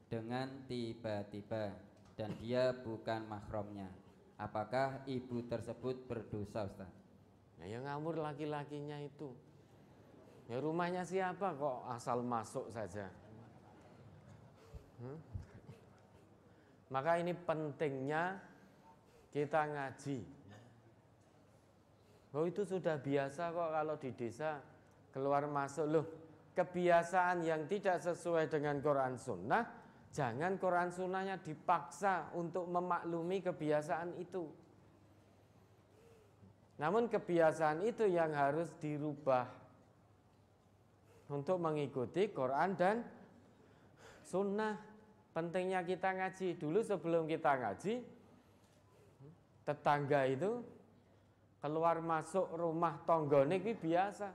dengan tiba-tiba dan dia bukan mahramnya, apakah ibu tersebut berdosa, Ustaz? Nah, yang ngamur laki-lakinya itu. Ya rumahnya siapa kok asal masuk saja. Maka ini pentingnya kita ngaji. Oh itu sudah biasa kok kalau di desa keluar masuk. Loh, kebiasaan yang tidak sesuai dengan Quran Sunnah, jangan Quran Sunnahnya dipaksa untuk memaklumi kebiasaan itu. Namun kebiasaan itu yang harus dirubah untuk mengikuti Quran dan Sunnah. Pentingnya kita ngaji. Dulu sebelum kita ngaji, tetangga itu keluar masuk rumah tonggone ini biasa.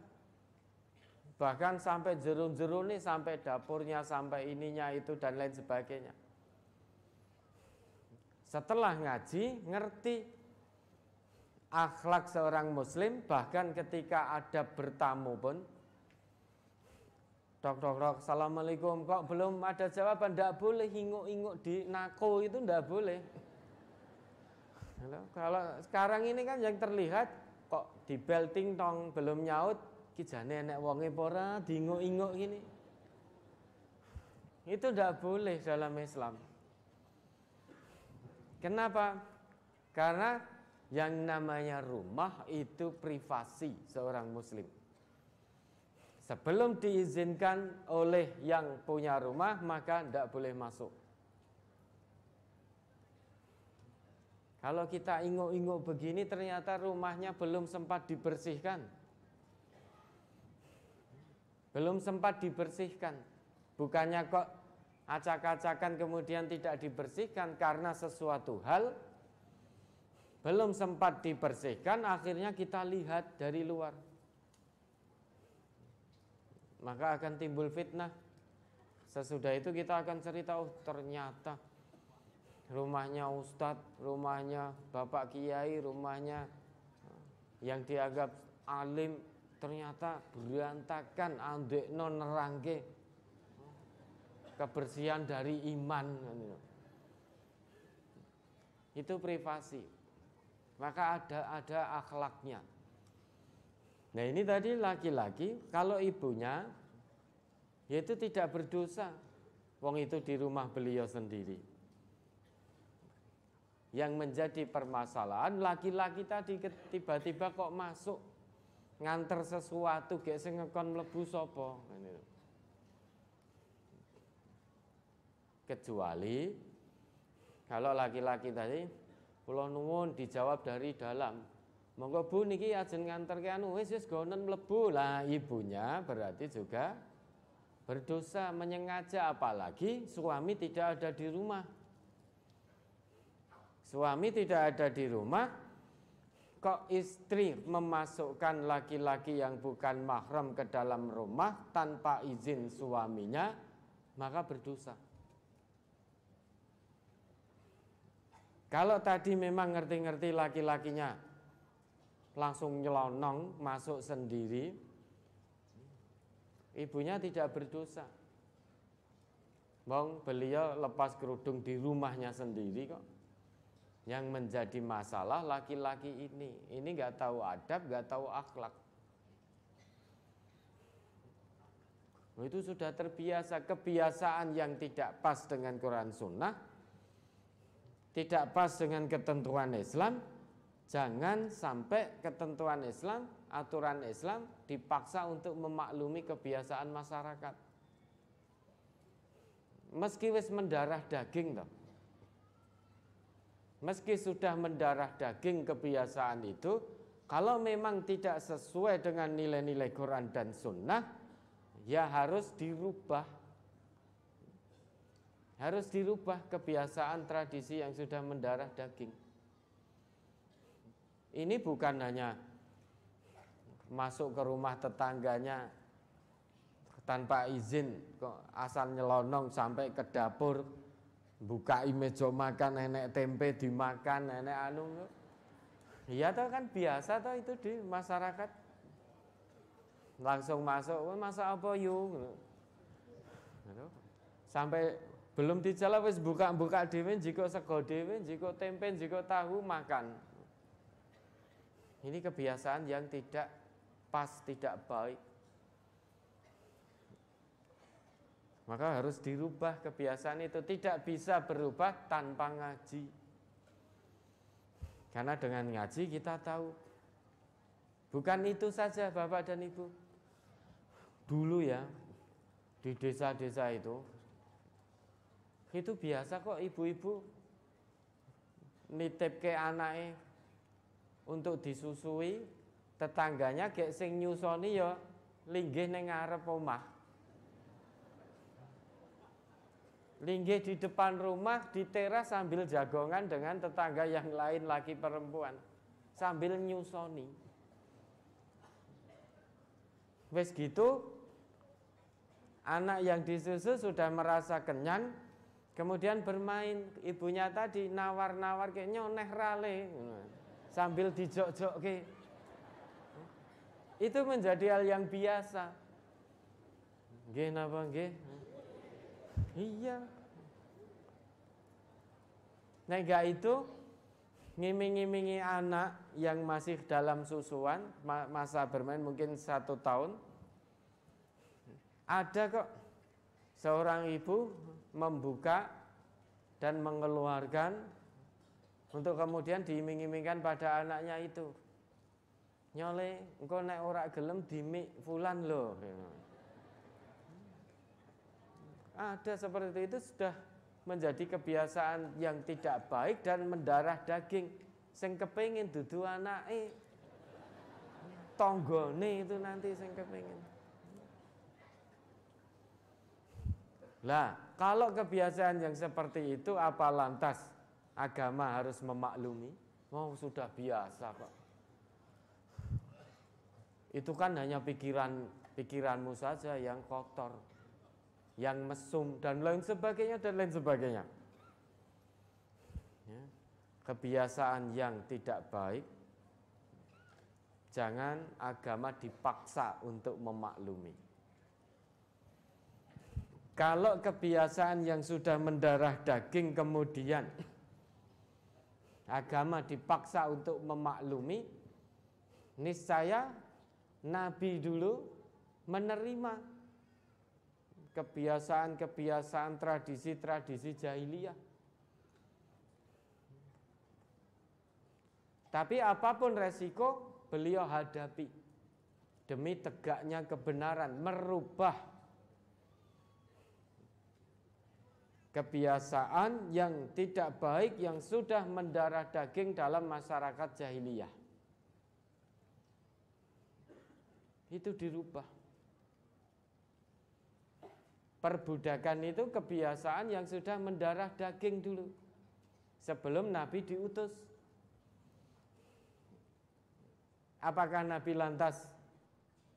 Bahkan sampai jerun-jerun nih, sampai dapurnya, sampai ininya itu dan lain sebagainya. Setelah ngaji, ngerti akhlak seorang muslim, bahkan ketika ada bertamu pun, dok, assalamualaikum, kok belum ada jawaban, tidak boleh inguk-inguk di nako itu, tidak boleh. Kalau sekarang ini kan yang terlihat kok di belting tong belum nyaut, kijane enek wonge pora diinguk-inguk gini. Itu tidak boleh dalam Islam. Kenapa? Karena yang namanya rumah itu privasi seorang muslim. Sebelum diizinkan oleh yang punya rumah, maka tidak boleh masuk. Kalau kita inguk-inguk begini, ternyata rumahnya belum sempat dibersihkan. Belum sempat dibersihkan. Bukannya kok acak-acakan kemudian tidak dibersihkan karena sesuatu hal belum sempat dibersihkan, akhirnya kita lihat dari luar. Maka akan timbul fitnah. Sesudah itu kita akan cerita, oh ternyata rumahnya ustadz, rumahnya bapak kiai, rumahnya yang dianggap alim, ternyata berantakan, andekno nerangke, kebersihan dari iman. Itu privasi. Maka ada akhlaknya. Nah ini tadi laki-laki, kalau ibunya yaitu tidak berdosa, wong itu di rumah beliau sendiri. Yang menjadi permasalahan laki-laki tadi tiba-tiba kok masuk nganter sesuatu gek sing ngekon mlebu sapa. Kecuali kalau laki-laki tadi kula nuwun dijawab dari dalam. Monggo Bu niki ajeng nganterke anu wis gonen mlebu. Lah ibunya berarti juga berdosa menyengaja, apalagi suami tidak ada di rumah. Suami tidak ada di rumah, kok istri memasukkan laki-laki yang bukan mahram ke dalam rumah tanpa izin suaminya, maka berdosa. Kalau tadi memang ngerti-ngerti laki-lakinya langsung nyelonong masuk sendiri, ibunya tidak berdosa. Bang, beliau lepas kerudung di rumahnya sendiri kok. Yang menjadi masalah laki-laki ini nggak tahu adab, nggak tahu akhlak. Itu sudah terbiasa, kebiasaan yang tidak pas dengan Quran Sunnah, tidak pas dengan ketentuan Islam. Jangan sampai ketentuan Islam, aturan Islam dipaksa untuk memaklumi kebiasaan masyarakat. Meski wis mendarah daging toh. Meski sudah mendarah daging kebiasaan itu, kalau memang tidak sesuai dengan nilai-nilai Quran dan Sunnah, ya harus dirubah. Harus dirubah kebiasaan tradisi yang sudah mendarah daging. Ini bukan hanya masuk ke rumah tetangganya tanpa izin, kok asal nyelonong sampai ke dapur, buka meja makan, nenek tempe dimakan, nenek anu. Iya toh kan biasa toh itu di masyarakat. Langsung masuk, masak apa yuk? Sampai Belum dijala wis buka-buka dhewe jika sego dhewe, jika tempe, jika tahu makan. Ini kebiasaan yang tidak pas, tidak baik. Maka harus dirubah kebiasaan itu. Tidak bisa berubah tanpa ngaji. Karena dengan ngaji kita tahu. Bukan itu saja Bapak dan Ibu. Dulu ya, di desa-desa itu biasa kok ibu-ibu nitip ke anaknya untuk disusui, tetangganya gek sing nyusoni ya linggih ning ngarep omah. Linggih di depan rumah di teras sambil jagongan dengan tetangga yang lain laki perempuan sambil nyusoni. Wes gitu anak yang disusu sudah merasa kenyang, kemudian bermain, ibunya tadi nawar-nawar kayak nyoneh rale sambil dijok-jok ke. Itu menjadi hal yang biasa. Nggih napa nggih? Iya. Nah enggak itu ngiming-ngimingi anak yang masih dalam susuan, masa bermain mungkin 1 tahun. Ada kok seorang ibu membuka dan mengeluarkan untuk kemudian diiming-imingkan pada anaknya itu. Nyole, engko nek ora gelem dimik fulan lho. Ada seperti itu sudah menjadi kebiasaan yang tidak baik dan mendarah daging. Sing kepengin dudu anake tanggane itu nanti sing kepengin. Lah, kalau kebiasaan yang seperti itu apa lantas agama harus memaklumi? Oh, sudah biasa, Pak. Itu kan hanya pikiranmu saja yang kotor, yang mesum dan lain sebagainya dan lain sebagainya. Ya. Kebiasaan yang tidak baik, jangan agama dipaksa untuk memaklumi. Kalau kebiasaan yang sudah mendarah daging kemudian agama dipaksa untuk memaklumi, niscaya Nabi dulu menerima kebiasaan-kebiasaan, tradisi-tradisi jahiliyah. Tapi apapun resiko beliau hadapi demi tegaknya kebenaran, merubah kebiasaan yang tidak baik yang sudah mendarah daging dalam masyarakat jahiliyah. Itu dirubah. Perbudakan itu kebiasaan yang sudah mendarah daging dulu sebelum Nabi diutus. Apakah Nabi lantas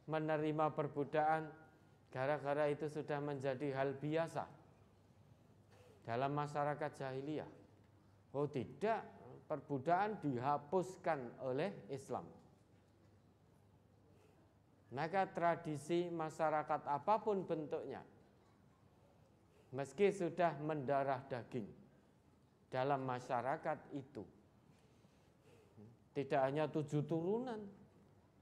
menerima perbudakan gara-gara itu sudah menjadi hal biasa dalam masyarakat jahiliyah? Oh tidak, perbudakan dihapuskan oleh Islam. Maka tradisi masyarakat apapun bentuknya, meski sudah mendarah daging dalam masyarakat itu, tidak hanya 7 turunan,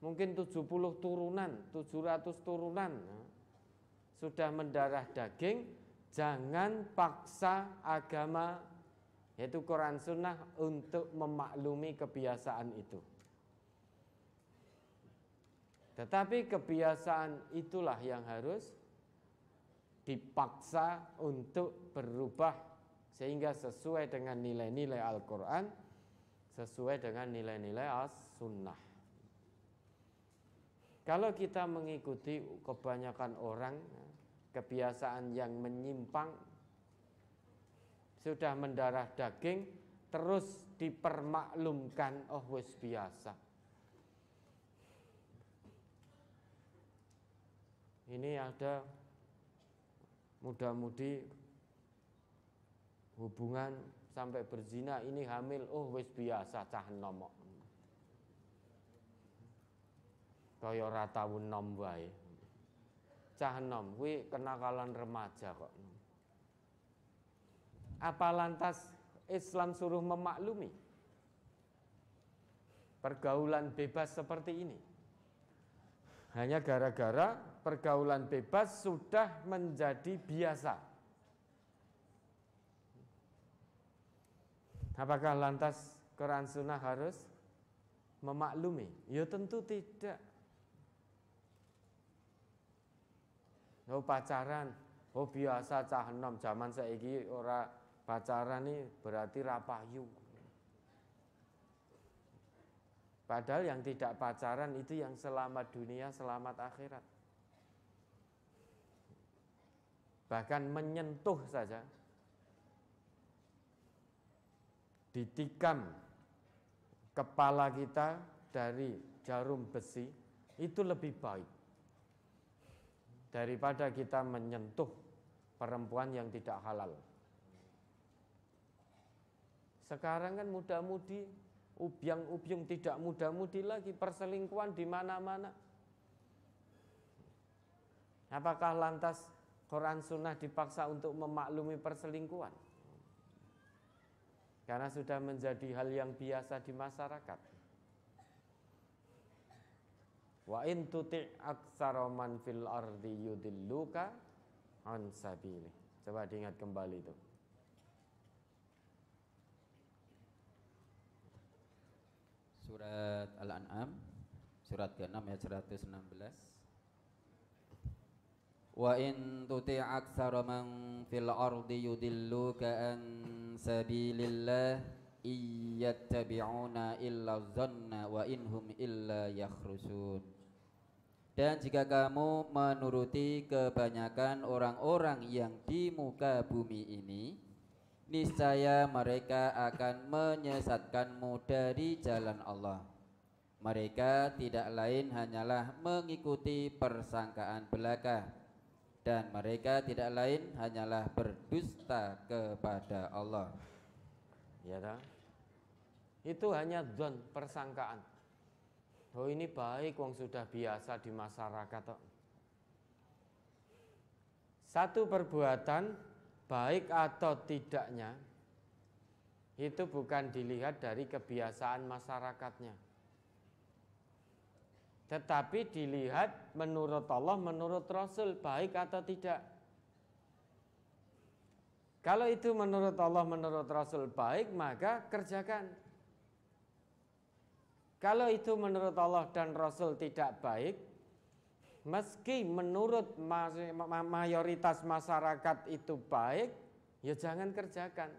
mungkin 70 turunan, 700 turunan, sudah mendarah daging, jangan paksa agama, yaitu Quran Sunnah, untuk memaklumi kebiasaan itu. Tetapi kebiasaan itulah yang harus dipaksa untuk berubah sehingga sesuai dengan nilai-nilai Al-Quran, sesuai dengan nilai-nilai As-Sunnah. Kalau kita mengikuti kebanyakan orang, kebiasaan yang menyimpang, sudah mendarah daging, terus dipermaklumkan, oh wis biasa. Ini ada muda-mudi hubungan sampai berzina, ini hamil, oh wis biasa, cah enom. Kaya ora tau enom wae. Cah enom kuwi kenakalan remaja kok. Apa lantas Islam suruh memaklumi pergaulan bebas seperti ini? Hanya gara-gara pergaulan bebas sudah menjadi biasa. Apakah lantas Quran Sunnah harus memaklumi? Ya tentu tidak. Oh pacaran, oh biasa cah enom zaman saiki ora pacaran nih berarti rapayu. Padahal yang tidak pacaran itu yang selamat dunia, selamat akhirat. Bahkan menyentuh saja, ditikam kepala kita dari jarum besi itu lebih baik daripada kita menyentuh perempuan yang tidak halal. Sekarang kan muda-mudi, ubyang-ubyung, tidak muda-mudi lagi, perselingkuhan di mana-mana. Apakah lantas Quran Sunnah dipaksa untuk memaklumi perselingkuhan? Karena sudah menjadi hal yang biasa di masyarakat. Wa in tuti' aktsara man fil ardi yudilluka an sabili. Coba diingat kembali itu. Surat Al-An'am surat ke-6 ayat 116. Wa in tuti' aktsara man fil ardi yudilluka an sabilillah iyattabi'una illa dhanna wa inhum illa yakhrusun. Dan jika kamu menuruti kebanyakan orang-orang yang di muka bumi ini, niscaya mereka akan menyesatkanmu dari jalan Allah. Mereka tidak lain hanyalah mengikuti persangkaan belaka, dan mereka tidak lain hanyalah berdusta kepada Allah. Ya tak? Itu hanya dzon, persangkaan. Oh ini baik, wong sudah biasa di masyarakat. Satu perbuatan baik atau tidaknya itu bukan dilihat dari kebiasaan masyarakatnya, tetapi dilihat menurut Allah, menurut Rasul, baik atau tidak. Kalau itu menurut Allah, menurut Rasul baik, maka kerjakan. Kalau itu menurut Allah dan Rasul tidak baik, meski menurut mayoritas masyarakat itu baik, ya jangan kerjakan.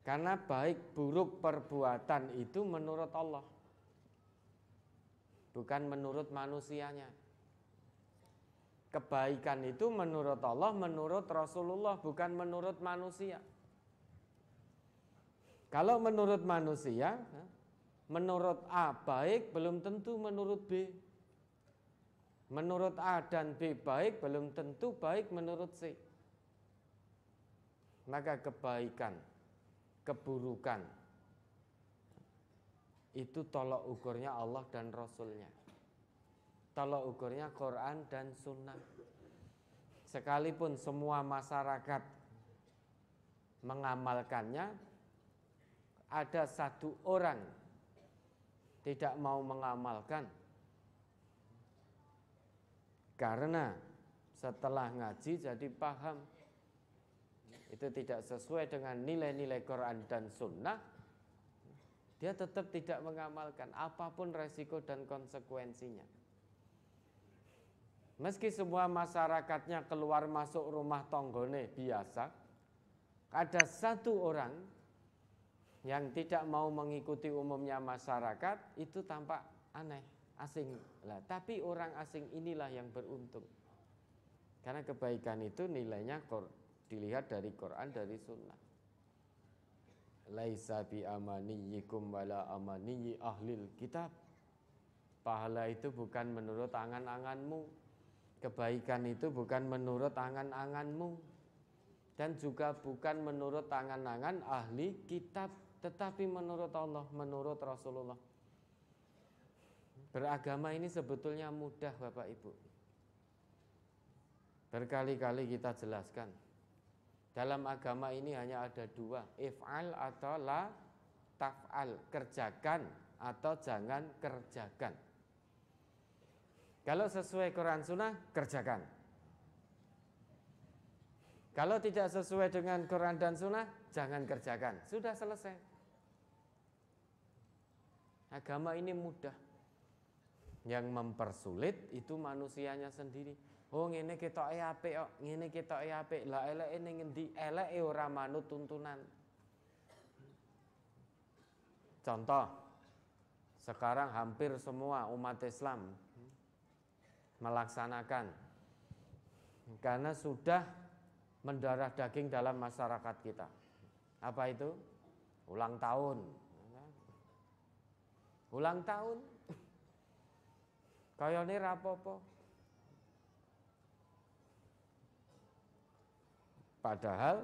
Karena baik buruk perbuatan itu menurut Allah, bukan menurut manusianya. Kebaikan itu menurut Allah, menurut Rasulullah, bukan menurut manusia. Kalau menurut manusia, menurut A baik belum tentu menurut B. Menurut A dan B baik belum tentu baik menurut C. Maka kebaikan, keburukan itu tolok ukurnya Allah dan Rasulnya. Tolok ukurnya Quran dan Sunnah. Sekalipun semua masyarakat mengamalkannya, ada satu orang tidak mau mengamalkan karena setelah ngaji jadi paham itu tidak sesuai dengan nilai-nilai Quran dan Sunnah, dia tetap tidak mengamalkan apapun resiko dan konsekuensinya. Meski semua masyarakatnya keluar masuk rumah tonggone biasa, ada satu orang yang tidak mau mengikuti umumnya masyarakat, itu tampak aneh, asing. Lah, tapi orang asing inilah yang beruntung. Karena kebaikan itu nilainya dilihat dari Quran, dari Sunnah. Laisa bi amaniyikum wala amaniyi ahlil kitab. Pahala itu bukan menurut angan-anganmu. Kebaikan itu bukan menurut angan-anganmu. Dan juga bukan menurut angan-angan ahli kitab, tetapi menurut Allah, menurut Rasulullah. Beragama ini sebetulnya mudah, Bapak Ibu. Berkali-kali kita jelaskan. Dalam agama ini hanya ada dua, if'al atau la taf'al, kerjakan atau jangan kerjakan. Kalau sesuai Quran Sunnah, kerjakan. Kalau tidak sesuai dengan Quran dan Sunnah, jangan kerjakan. Sudah selesai. Agama ini mudah. Yang mempersulit itu manusianya sendiri. Oh ngene ketoke apik kok, ngene ketoke apik. Lah eleke ning ngendi? Eleke ora manut tuntunan. Contoh, sekarang hampir semua umat Islam melaksanakan karena sudah mendarah daging dalam masyarakat kita. Apa itu? Ulang tahun. Ulang tahun. Kayane rapopo. Padahal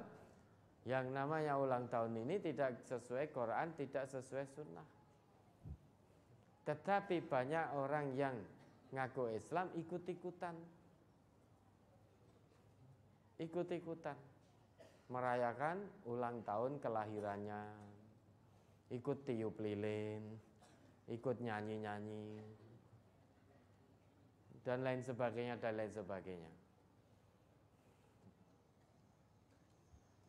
yang namanya ulang tahun ini tidak sesuai Quran, tidak sesuai sunnah. Tetapi banyak orang yang ngaku Islam ikut-ikutan. Ikut-ikutan merayakan ulang tahun kelahirannya, ikut tiup lilin, ikut nyanyi-nyanyi, dan lain sebagainya, dan lain sebagainya.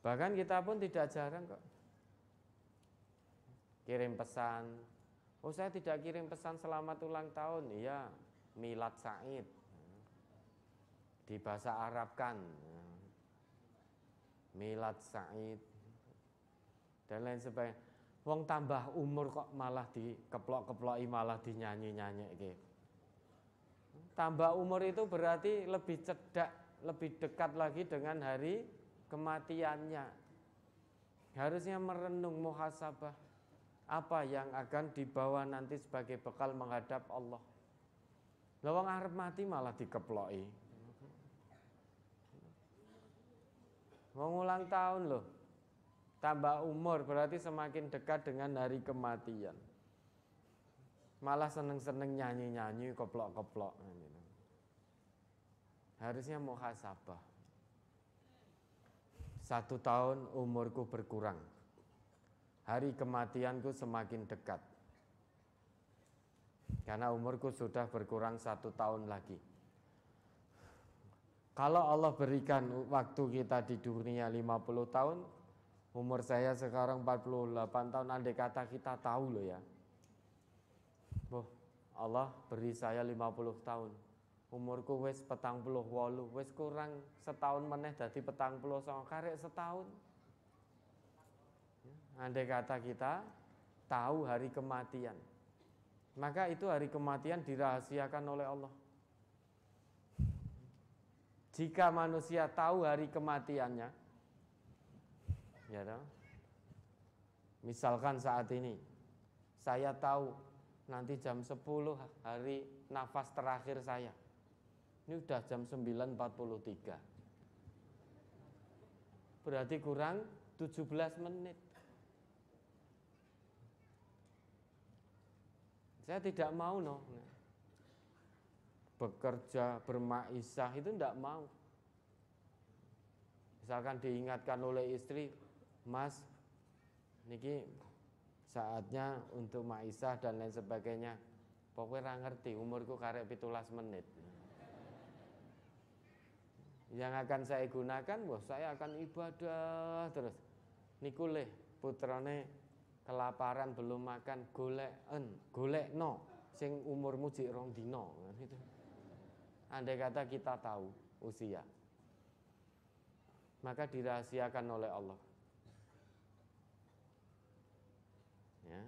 Bahkan kita pun tidak jarang kok kirim pesan. Oh saya tidak kirim pesan selamat ulang tahun. Iya, milad Said. Dibahasa Arabkan. Milad Said. Dan lain sebagainya. Wong tambah umur kok malah dikeplok-keploki, malah dinyanyi-nyanyi gitu. Tambah umur itu berarti lebih cedak, lebih dekat lagi dengan hari kematiannya. Harusnya merenung, muhasabah apa yang akan dibawa nanti sebagai bekal menghadap Allah. Lah wong arep mati malah dikeploki. Wong ulang tahun loh. Tambah umur berarti semakin dekat dengan hari kematian. Malah seneng-seneng nyanyi-nyanyi, keplok-keplok. Harusnya muhasabah. 1 tahun umurku berkurang. Hari kematianku semakin dekat. Karena umurku sudah berkurang 1 tahun lagi. Kalau Allah berikan waktu kita di dunia 50 tahun, umur saya sekarang 48 tahun, andai kata kita tahu loh ya. Allah beri saya 50 tahun. Umurku wis 48, wis kurang setahun meneh dadi 49, karek setahun. Andai kata kita tahu hari kematian, maka itu hari kematian dirahasiakan oleh Allah. Jika manusia tahu hari kematiannya, ya toh? Misalkan saat ini saya tahu nanti jam 10 hari nafas terakhir saya. Ini udah jam 9.43. Berarti kurang 17 menit. Saya tidak mau bekerja, bermaisah itu tidak mau. Misalkan diingatkan oleh istri, Mas, niki saatnya untuk maisah dan lain sebagainya. Pokoknya ra ngerti, umurku karek 17 menit. Yang akan saya gunakan, saya akan ibadah terus. Niku leh putrane kelaparan belum makan, golekno sing umurmu jek 2 dina gitu. Andai kata kita tahu usia, maka dirahasiakan oleh Allah. Ya.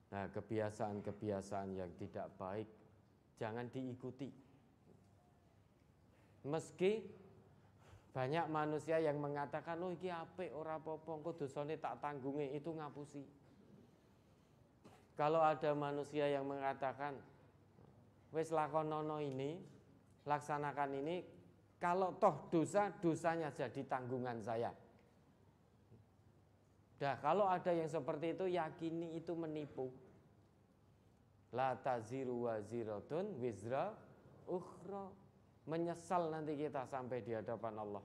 Nah, kebiasaan-kebiasaan yang tidak baik jangan diikuti. Meski banyak manusia yang mengatakan, oh iki apik ora apa-apa, engko dosane tak tanggungi, itu ngapusi. Kalau ada manusia yang mengatakan, wis lakonono ini, laksanakan ini, kalau toh dosanya jadi tanggungan saya. Dah, kalau ada yang seperti itu, yakini itu menipu. La taziru waziratun wizra ukhra. Menyesal nanti kita sampai di hadapan Allah.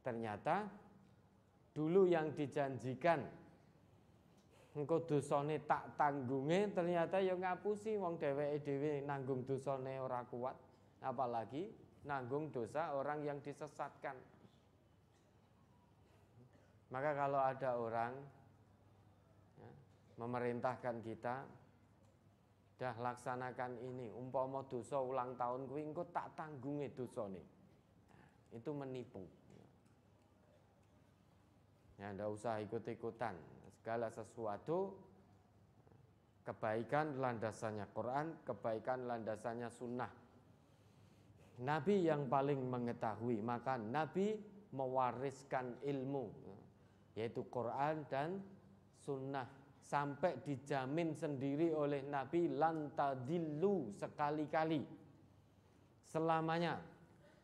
ternyata dulu yang dijanjikan engko dosane tak tanggunge, ternyata ya ngapusi wong dheweke dhewe nanggung dosane ora kuat, apalagi nanggung dosa orang yang disesatkan. Maka kalau ada orang ya, memerintahkan kita, dah laksanakan ini, umpama dosa ulang tahun kuwi engko tak tanggunge dosane. Nah, itu menipu. Ya, ndak usah ikut-ikutan. Segala sesuatu kebaikan landasannya Quran, kebaikan landasannya sunnah. Nabi yang paling mengetahui, maka Nabi mewariskan ilmu, yaitu Quran dan sunnah, sampai dijamin sendiri oleh Nabi lantadillu, sekali-kali selamanya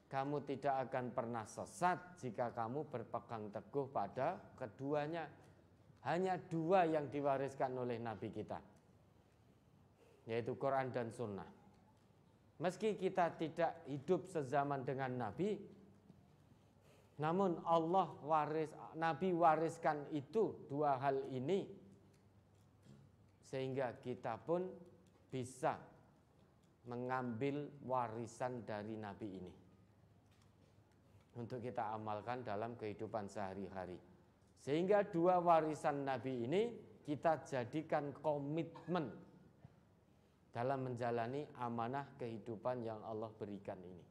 kamu tidak akan pernah sesat jika kamu berpegang teguh pada keduanya. Hanya dua yang diwariskan oleh Nabi kita, yaitu Quran dan Sunnah. Meski kita tidak hidup sezaman dengan Nabi, namun Nabi wariskan itu dua hal ini, sehingga kita pun bisa mengambil warisan dari Nabi ini untuk kita amalkan dalam kehidupan sehari-hari. Sehingga dua warisan Nabi ini kita jadikan komitmen dalam menjalani amanah kehidupan yang Allah berikan ini.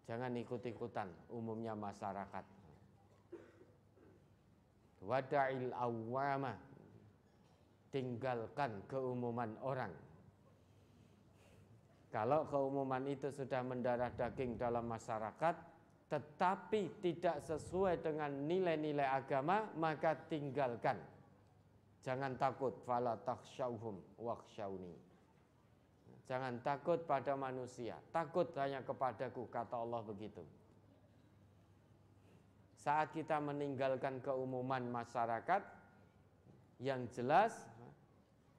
Jangan ikut-ikutan umumnya masyarakat. Wada'il awwama, tinggalkan keumuman orang. Kalau keumuman itu sudah mendarah daging dalam masyarakat, tetapi tidak sesuai dengan nilai-nilai agama, maka tinggalkan. Jangan takut, fala takhshawhum wakhshawni. Jangan takut pada manusia, takut hanya kepadaku, kata Allah begitu. Saat kita meninggalkan keumuman masyarakat, yang jelas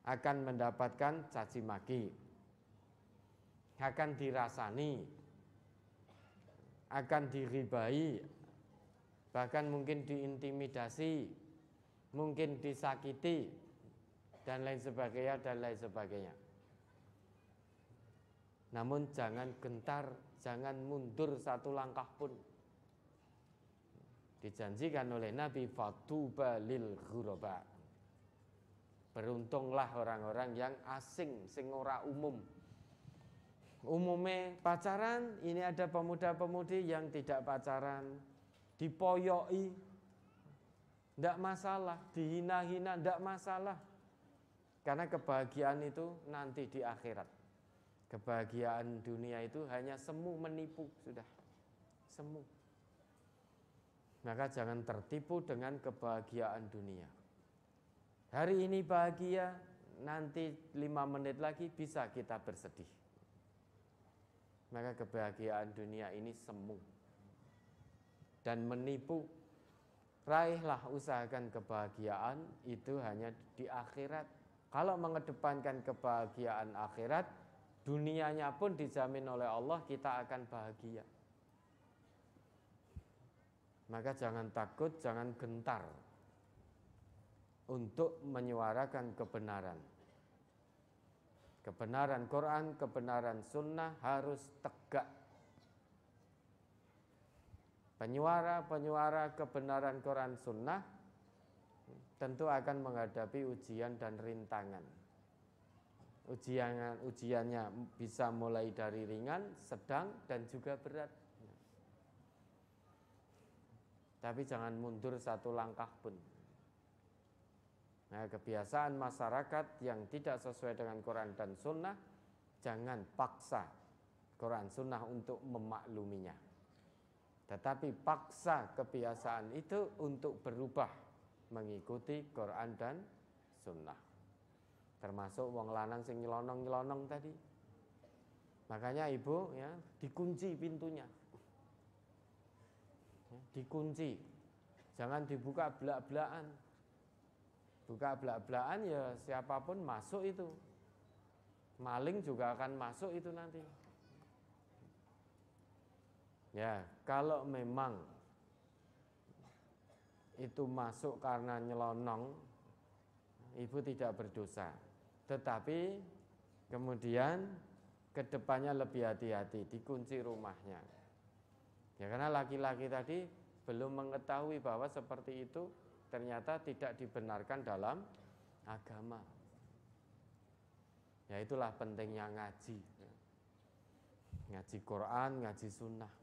akan mendapatkan caci maki, akan dirasani, akan diribai, bahkan mungkin diintimidasi, mungkin disakiti, dan lain sebagainya, dan lain sebagainya. Namun jangan gentar, jangan mundur satu langkah pun. Dijanjikan oleh Nabi, fatuba lil ghuraba, beruntunglah orang-orang yang asing, sing ora umum. Umumnya pacaran, ini ada pemuda-pemudi yang tidak pacaran, dipoyoi, tidak masalah, dihina-hina, tidak masalah. Karena kebahagiaan itu nanti di akhirat. Kebahagiaan dunia itu hanya semu, menipu, sudah semu. Maka jangan tertipu dengan kebahagiaan dunia. Hari ini bahagia, nanti 5 menit lagi bisa kita bersedih. Maka kebahagiaan dunia ini semu dan menipu. Raihlah, usahakan kebahagiaan itu hanya di akhirat. Kalau mengedepankan kebahagiaan akhirat, dunianya pun dijamin oleh Allah kita akan bahagia. Maka jangan takut, jangan gentar untuk menyuarakan kebenaran. Kebenaran Quran, kebenaran sunnah harus tegak. Penyuara-penyuara kebenaran Quran sunnah tentu akan menghadapi ujian dan rintangan. Ujiannya bisa mulai dari ringan, sedang, dan juga berat. Tapi jangan mundur satu langkah pun. Nah, kebiasaan masyarakat yang tidak sesuai dengan Quran dan Sunnah, jangan paksa Quran Sunnah untuk memakluminya. Tetapi paksa kebiasaan itu untuk berubah mengikuti Quran dan Sunnah. Termasuk wong lanang sing nyelonong-nyelonong tadi. Makanya ibu ya dikunci pintunya. Dikunci. Jangan dibuka belak-belakan. Buka belak-belakan ya siapapun masuk itu. Maling juga akan masuk itu nanti. Ya, kalau memang itu masuk karena nyelonong, ibu tidak berdosa. Tetapi kemudian kedepannya lebih hati-hati, dikunci rumahnya. Ya, karena laki-laki tadi belum mengetahui bahwa seperti itu ternyata tidak dibenarkan dalam agama. Ya, itulah pentingnya ngaji. Ngaji Quran, ngaji sunnah.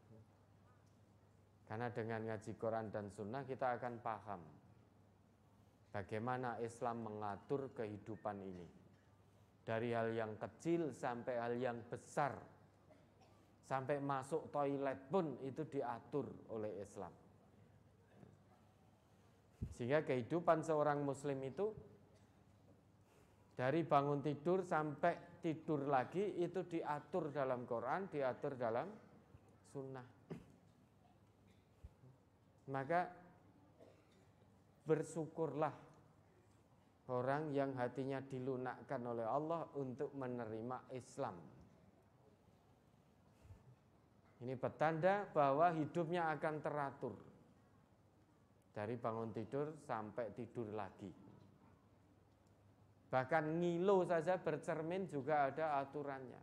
Karena dengan ngaji Quran dan sunnah kita akan paham bagaimana Islam mengatur kehidupan ini. Dari hal yang kecil sampai hal yang besar. Sampai masuk toilet pun itu diatur oleh Islam. Sehingga kehidupan seorang muslim itu dari bangun tidur sampai tidur lagi itu diatur dalam Quran, diatur dalam sunnah. Maka bersyukurlah orang yang hatinya dilunakkan oleh Allah untuk menerima Islam. Ini petanda bahwa hidupnya akan teratur dari bangun tidur sampai tidur lagi. Bahkan ngilu saja bercermin juga ada aturannya.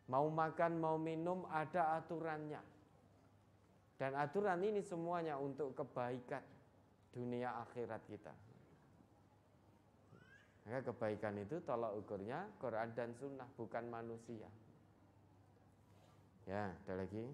Mau makan, mau minum ada aturannya. Dan aturan ini semuanya untuk kebaikan dunia akhirat kita. Maka kebaikan itu tolak ukurnya Quran dan Sunnah, bukan manusia. Ya, ada lagi.